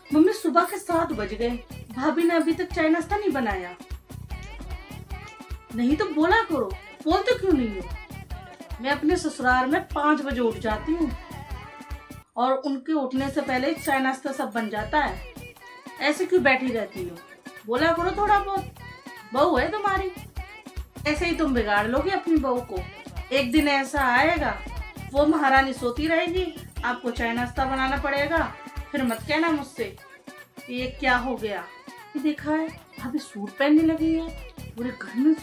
Mummy सुबह के 7 बज गए, भाभी ने अभी तक चाय नाश्ता नहीं बनाया। नहीं तो बोला करो, बोलते क्यों नहीं हो? मैं अपने ससुराल में 5 बजे उठ जाती हूँ और उनके उठने से पहले चाय नाश्ता सब बन जाता है। ऐसे क्यों बैठी रहती हो? बोला करो थोड़ा बहुत, बहू है तुम्हारी। ऐसे ही तुम बिगाड़ लोगे अपनी बहू को। एक दिन ऐसा आएगा, वो महारानी सोती रहेगी, आपको चाय नाश्ता बनाना पड़ेगा। फिर मत कहना मुझसे ये क्या हो गया। देखा है भाभी सूट पहनने लगी है, पूरे घर में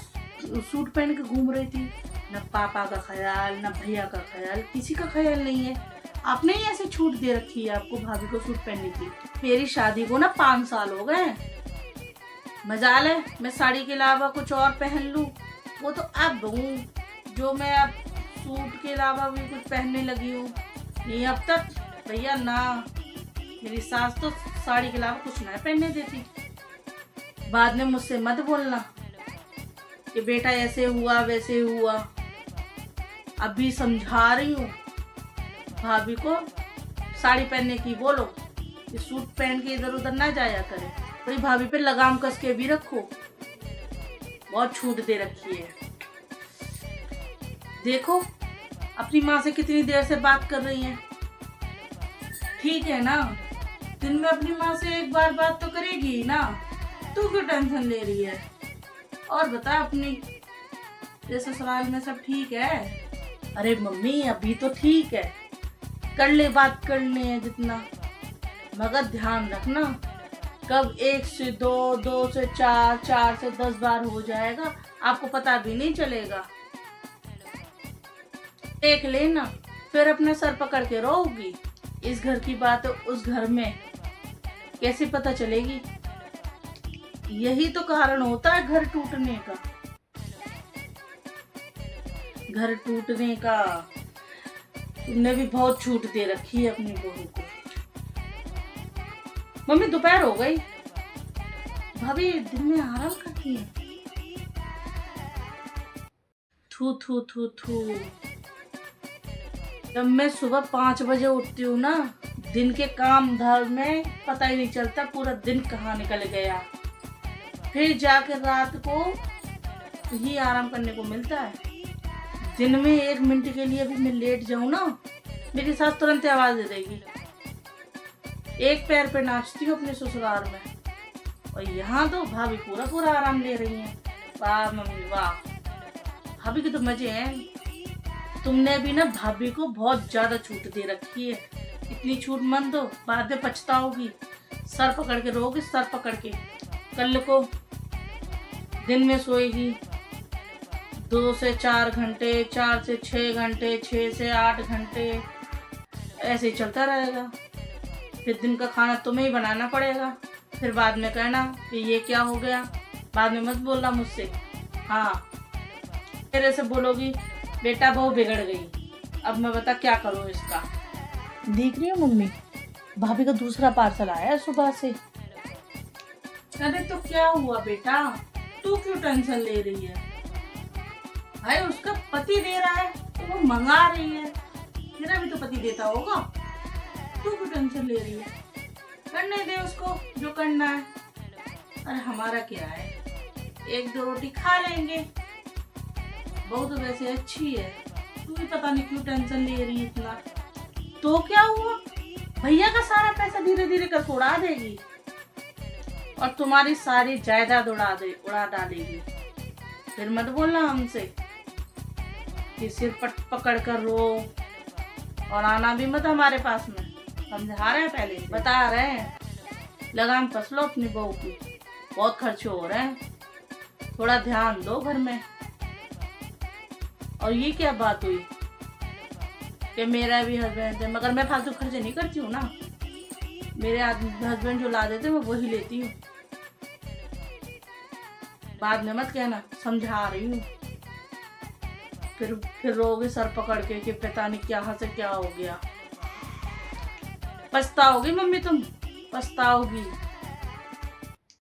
सूट पहन के घूम रही थी। न पापा का ख्याल, न भैया का ख्याल, किसी का ख्याल नहीं है। आपने ही ऐसे छूट दे रखी है आपको भाभी को सूट पहनने की। मेरी शादी को ना 5 साल हो गए। मजाल है मैं साड़ी के अलावा कुछ और पहन लूं। वो तो अब हूँ जो मैं अब सूट के अलावा भी कुछ पहनने लगी हूँ। नहीं अब तक भैया ना, मेरी सास तो साड़ी के अलावा कुछ ना पहनने देती। बाद में मुझसे मत बोलना कि बेटा ऐसे हुआ वैसे हुआ। अभी समझा रही हूँ भाभी को, साड़ी पहनने की बोलो कि सूट पहन के इधर उधर ना जाया करे। थोड़ी भाभी पे लगाम कस के भी रखो, बहुत छूट दे रखी है। देखो अपनी माँ से कितनी देर से बात कर रही हैं। ठीक है ना, दिन में अपनी माँ से एक बार बात तो करेगी ही ना। तू क्यों टेंशन ले रही है? और बता अपनी, जैसे ससुराल में सब ठीक है? अरे मम्मी अभी तो ठीक है, कर ले बात करने है जितना, मगर ध्यान रखना कब 1 से 2, 2 से 4, 4 से 10 बार हो जाएगा, आपको पता भी नहीं चलेगा। देख लेना फिर अपना सर पकड़ के रोगी। इस घर की बात उस घर में कैसे पता चलेगी? यही तो कारण होता है घर टूटने का। घर टूटने का तुमने भी बहुत छूट दे रखी है अपनी बहू को। मम्मी दोपहर हो गई, भाभी दिन में आराम करती है। थू थू थू थू। जब मैं सुबह 5 बजे उठती हूँ ना, दिन के काम धाम में पता ही नहीं चलता पूरा दिन कहाँ निकल गया। फिर जाकर रात को ही आराम करने को मिलता है। दिन में 1 मिनट के लिए भी मैं लेट जाऊं ना, मेरी सास तुरंत आवाज दे देगी। एक पैर पे नाचती हूँ अपने ससुराल में, और यहाँ तो भाभी पूरा पूरा आराम ले रही हैं। वाह मम्मी वाह, भाभी के तो मजे हैं। तुमने भी ना भाभी को बहुत ज्यादा छूट दे रखी है। इतनी छूट मन दो, बाद में पछताओगी। सर पकड़ के रोगी, सर पकड़ के। कल को दिन में सोएगी 2 से 4 घंटे, 4 से 6 घंटे, 6 से 8 घंटे, ऐसे ही चलता रहेगा। फिर दिन का खाना तुम्हें ही बनाना पड़ेगा। फिर बाद में कहना कि ये क्या हो गया। बाद में मत बोलना मुझसे। हाँ फिर ऐसे बोलोगी बेटा बहू बिगड़ गई, अब मैं बता क्या करूँ इसका। देख रही हो मम्मी, भाभी का दूसरा पार्सल आया है सुबह से। अरे तो क्या हुआ बेटा, तू क्यों टेंशन ले रही है? भाई उसका पति दे रहा है तो वो मंगा रही है, मेरा भी तो पति देता होगा। तू क्यों टेंशन ले रही है? करने दे उसको जो करना है। अरे हमारा क्या है, 1-2 रोटी खा लेंगे। बहू तो वैसे अच्छी है, तू भी पता नहीं क्यों टेंशन ले रही है इतना। तो क्या हुआ, भैया का सारा पैसा धीरे धीरे करके उड़ा देगी और तुम्हारी सारी जायदाद उड़ा डालेगी। फिर मत बोलना हमसे कि सिर पकड़ कर रो, और आना भी मत हमारे पास में। समझा रहे हैं, पहले बता रहे हैं। लगाम कस लो अपनी बहू की, बहुत खर्चे हो रहे हैं, थोड़ा ध्यान दो घर में। और ये क्या बात हुई कि मेरा भी हस्बैंड है, मगर मैं फालतू खर्चे नहीं करती हूँ ना। मेरे हस्बैंड जो ला देते मैं वही लेती हूँ। बाद में मत कहना, समझा रही हूँ। फिर रोगे सर पकड़ के कि पता नहीं क्या से क्या हो गया। पछताओगी मम्मी, तुम पछताओगी।